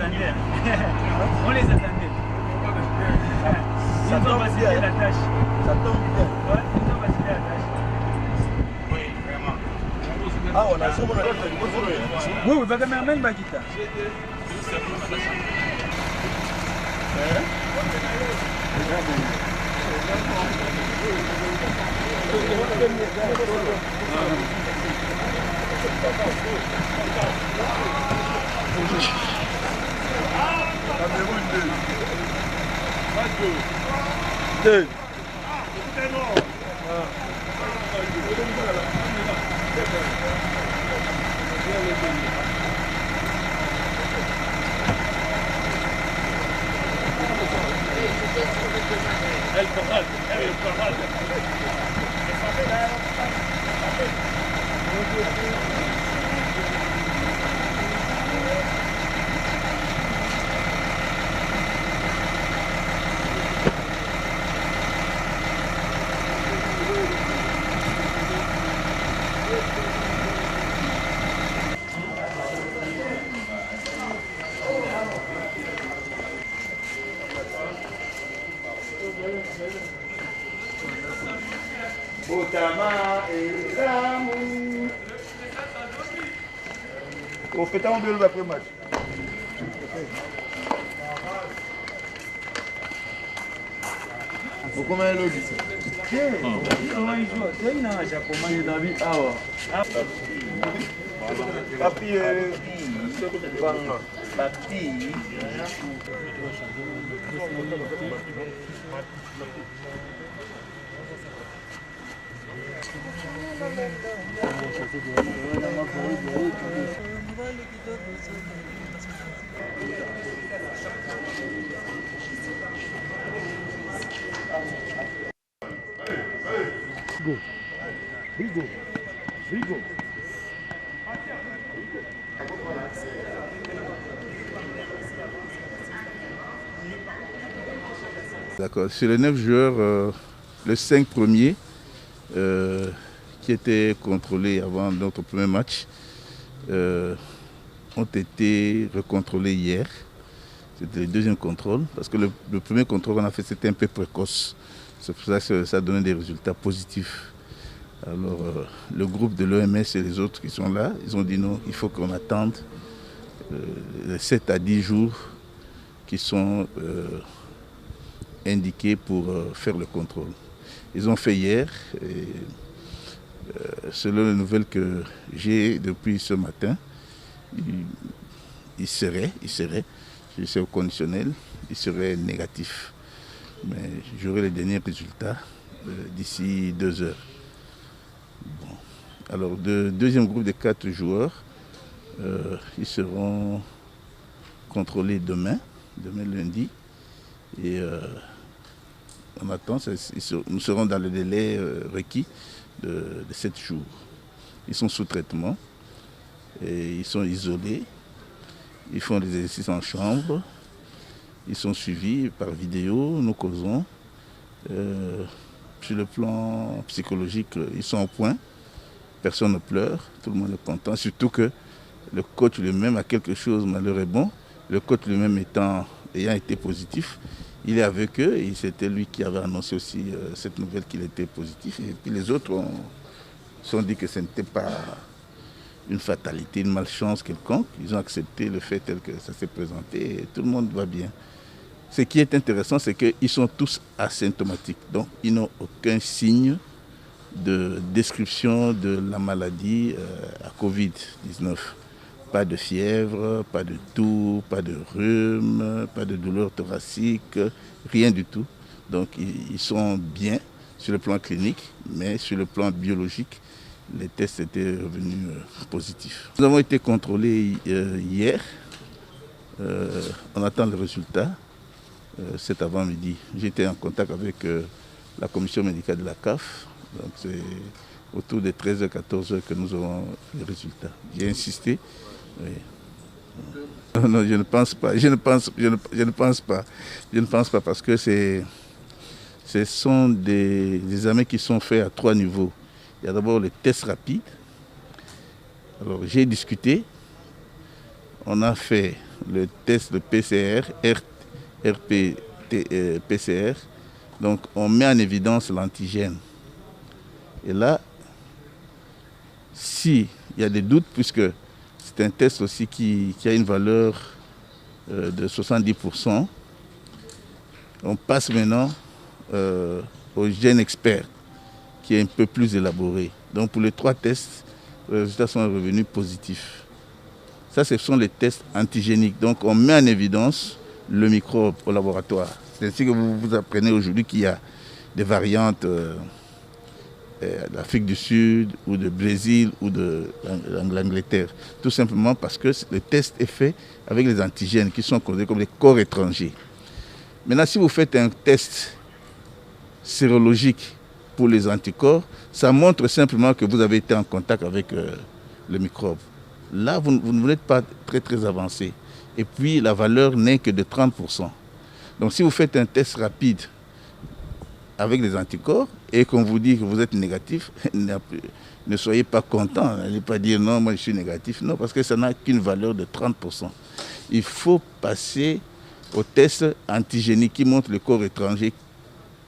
attendait. On les attendait. Ils ont facilité la tâche. Ça tombe bien. Ouais, ils ont facilité la tâche. Oui, vraiment. Ah, on a sûrement oui, oui, parce que même Bagita. Deux. Botama et l'amour. On fait un peu après match. Comment est le dit? Papi, papi. Go. Rigo. Rigo. D'accord. Sur les 9 joueurs, les 5 premiers qui étaient contrôlés avant notre premier match ont été recontrôlés hier. C'était le deuxième contrôle, parce que le premier contrôle qu'on a fait, c'était un peu précoce. C'est pour ça que ça a donné des résultats positifs. Alors, le groupe de l'OMS et les autres qui sont là, ils ont dit non, il faut qu'on attende les 7 à 10 jours qui sont indiqués pour faire le contrôle. Ils ont fait hier, et selon les nouvelles que j'ai depuis ce matin, il serait, je sais au conditionnel, il serait négatif. Mais j'aurai les derniers résultats d'ici 2 heures. Bon. Alors, le deuxième groupe de 4 joueurs, ils seront contrôlés demain lundi. Et on attend, nous serons dans le délai requis de 7 jours. Ils sont sous traitement, et ils sont isolés, ils font des exercices en chambre, ils sont suivis par vidéo, nous causons. Sur le plan psychologique, ils sont au point, personne ne pleure, tout le monde est content, surtout que le coach lui-même a quelque chose malheureusement. Le coach lui-même ayant été positif, il est avec eux et c'était lui qui avait annoncé aussi cette nouvelle qu'il était positif. Et puis les autres se sont dit que ce n'était pas une fatalité, une malchance quelconque. Ils ont accepté le fait tel que ça s'est présenté et tout le monde va bien. Ce qui est intéressant, c'est qu'ils sont tous asymptomatiques. Donc, ils n'ont aucun signe de description de la maladie à Covid-19. Pas de fièvre, pas de toux, pas de rhume, pas de douleur thoracique, rien du tout. Donc, ils sont bien sur le plan clinique, mais sur le plan biologique, les tests étaient revenus positifs. Nous avons été contrôlés hier. On attend le résultat. Cet avant-midi. J'étais en contact avec la commission médicale de la CAF. Donc c'est autour de 13h-14h que nous aurons les résultats. J'ai insisté. Oui. Non, je ne pense pas. Je ne pense pas parce que ce sont des examens qui sont faits à 3 niveaux. Il y a d'abord les tests rapides. Alors j'ai discuté. On a fait le test de PCR, PCR. Donc on met en évidence l'antigène. Et là, s'il y a des doutes, puisque c'est un test aussi qui a une valeur de 70%, on passe maintenant au gène expert, qui est un peu plus élaboré. Donc pour les 3 tests, les résultats sont revenus positifs. Ça, ce sont les tests antigéniques. Donc on met en évidence le microbe au laboratoire. C'est ainsi que vous apprenez aujourd'hui qu'il y a des variantes d'Afrique du Sud ou de Brésil ou de l'Angleterre. Tout simplement parce que le test est fait avec les antigènes qui sont considérés comme des corps étrangers. Maintenant, si vous faites un test sérologique pour les anticorps, ça montre simplement que vous avez été en contact avec le microbe. Là, vous n'êtes pas très avancé. Et puis, la valeur n'est que de 30%. Donc, si vous faites un test rapide avec des anticorps et qu'on vous dit que vous êtes négatif, ne soyez pas content. N'allez pas dire non, moi je suis négatif. Non, parce que ça n'a qu'une valeur de 30%. Il faut passer au test antigénique qui montre le corps étranger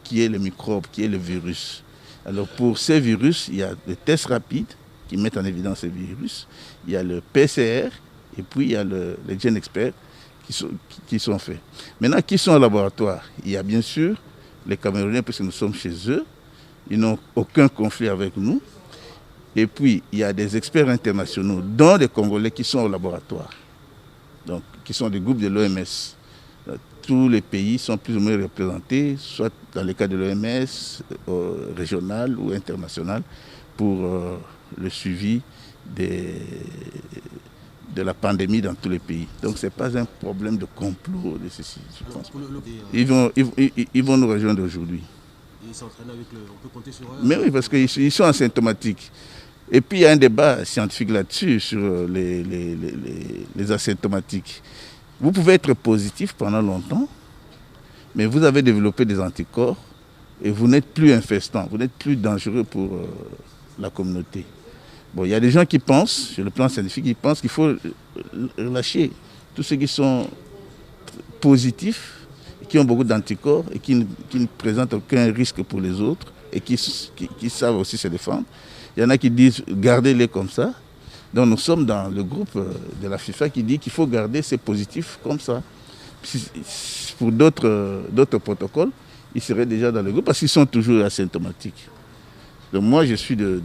qui est le microbe, qui est le virus. Alors pour ces virus, il y a des tests rapides qui mettent en évidence ces virus. Il y a le PCR et puis il y a les gènes experts qui sont faits. Maintenant, qui sont au laboratoire? Il y a bien sûr les Camerounais, puisque nous sommes chez eux. Ils n'ont aucun conflit avec nous. Et puis, il y a des experts internationaux, dont des Congolais qui sont au laboratoire, donc qui sont des groupes de l'OMS. Tous les pays sont plus ou moins représentés, soit dans le cas de l'OMS, régional ou international, pour le suivi de la pandémie dans tous les pays. Donc ce n'est pas un problème de complot de ceci, je pense. Ils vont nous rejoindre aujourd'hui. Ils s'entraînent avec on peut compter sur eux. Mais oui, parce qu'ils sont asymptomatiques. Et puis il y a un débat scientifique là-dessus, sur les asymptomatiques. Vous pouvez être positif pendant longtemps, mais vous avez développé des anticorps et vous n'êtes plus infestant, vous n'êtes plus dangereux pour la communauté. Bon, il y a des gens qui pensent, sur le plan scientifique, ils pensent qu'il faut relâcher tous ceux qui sont positifs, qui ont beaucoup d'anticorps et qui ne présentent aucun risque pour les autres et qui savent aussi se défendre. Il y en a qui disent gardez-les comme ça. Donc nous sommes dans le groupe de la FIFA qui dit qu'il faut garder ces positifs comme ça. Pour d'autres protocoles, ils seraient déjà dans le groupe parce qu'ils sont toujours asymptomatiques. Donc moi, je suis de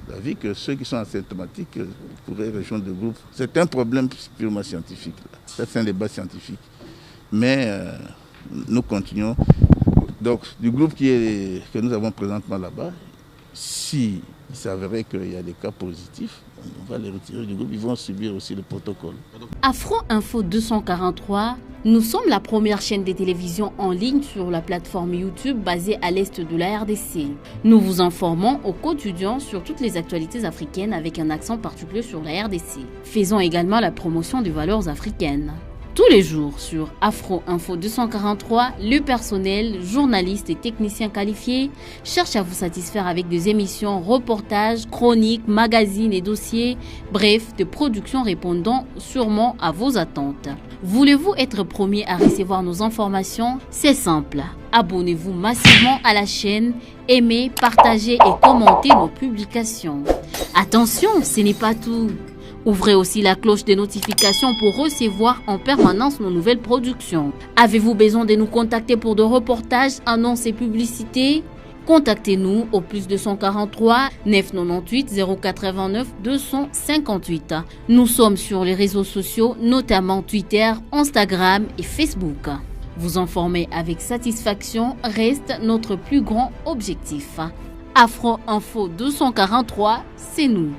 l'avis que ceux qui sont asymptomatiques pourraient rejoindre le groupe. C'est un problème purement scientifique. Ça, c'est un débat scientifique. Mais nous continuons. Donc, du groupe que nous avons présentement là-bas, s'il s'avérait qu'il y a des cas positifs, on va les retirer du groupe. Ils vont subir aussi le protocole. Afro Info 243, nous sommes la première chaîne de télévision en ligne sur la plateforme YouTube basée à l'est de la RDC. Nous vous informons au quotidien sur toutes les actualités africaines avec un accent particulier sur la RDC. Faisons également la promotion des valeurs africaines. Tous les jours sur Afro Info 243, le personnel, journalistes et techniciens qualifiés cherchent à vous satisfaire avec des émissions, reportages, chroniques, magazines et dossiers, bref, des productions répondant sûrement à vos attentes. Voulez-vous être premier à recevoir nos informations? C'est simple. Abonnez-vous massivement à la chaîne, aimez, partagez et commentez nos publications. Attention, ce n'est pas tout. Ouvrez aussi la cloche des notifications pour recevoir en permanence nos nouvelles productions. Avez-vous besoin de nous contacter pour de reportages, annonces et publicités? Contactez-nous au plus 243 998 089 258. Nous sommes sur les réseaux sociaux, notamment Twitter, Instagram et Facebook. Vous informer avec satisfaction reste notre plus grand objectif. Afro Info 243, c'est nous.